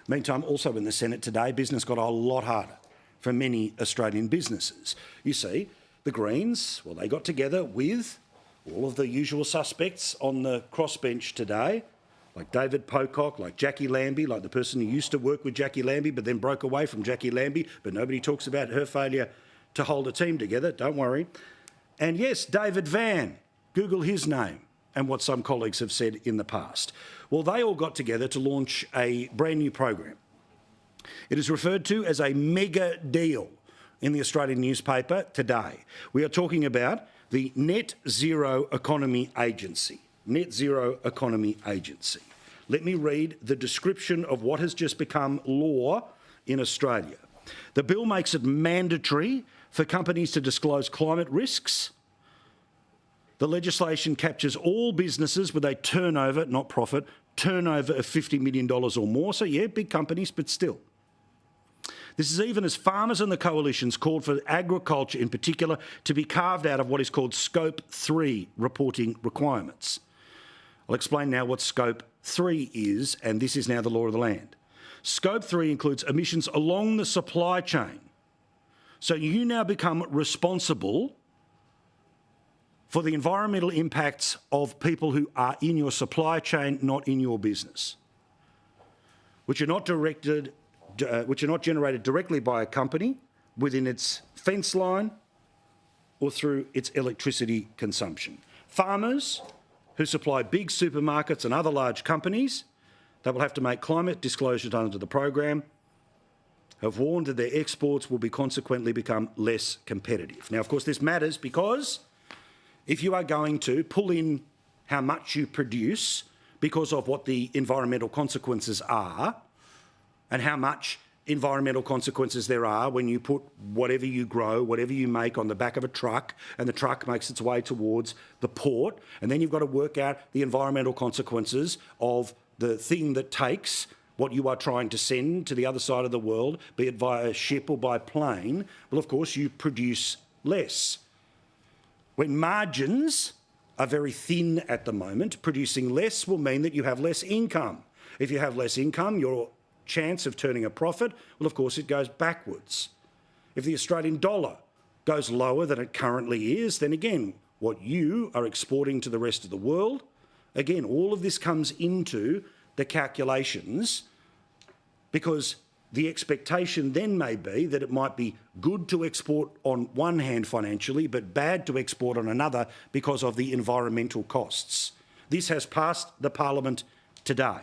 Meantime, also in the Senate today, business got a lot harder for many Australian businesses. You see, the Greens, well, they got together with all of the usual suspects on the crossbench today, like David Pocock, like Jackie Lambie, like the person who used to work with Jackie Lambie but then broke away from Jackie Lambie, but nobody talks about her failure to hold a team together, don't worry. And yes, David Van, Google his name and what some colleagues have said in the past. Well, they all got together to launch a brand new program. It is referred to as a mega deal in the Australian newspaper today. We are talking about the Net Zero Economy Agency. Net Zero Economy Agency. Let me read the description of what has just become law in Australia. The bill makes it mandatory for companies to disclose climate risks. The legislation captures all businesses with a turnover, not profit, turnover of $50 million or more. So yeah, big companies, but still. This is even as farmers and the coalitions called for agriculture in particular to be carved out of what is called Scope 3 reporting requirements. I'll explain now what Scope 3 is, and this is now the law of the land. Scope 3 includes emissions along the supply chain. So you now become responsible for the environmental impacts of people who are in your supply chain, not in your business, which are not generated directly by a company within its fence line or through its electricity consumption. Farmers who supply big supermarkets and other large companies that will have to make climate disclosures under the program have warned that their exports will consequently become less competitive. Now, of course, this matters because if you are going to pull in how much you produce because of what the environmental consequences are and how much environmental consequences there are when you put whatever you grow, whatever you make on the back of a truck and the truck makes its way towards the port, and then you've got to work out the environmental consequences of the thing that takes what you are trying to send to the other side of the world, be it via ship or by plane. Well, of course, you produce less. When margins are very thin at the moment, producing less will mean that you have less income. If you have less income, your chance of turning a profit, well, of course, it goes backwards. If the Australian dollar goes lower than it currently is, then again, what you are exporting to the rest of the world, again, all of this comes into the calculations because the expectation then may be that it might be good to export on one hand financially, but bad to export on another because of the environmental costs. This has passed the Parliament today.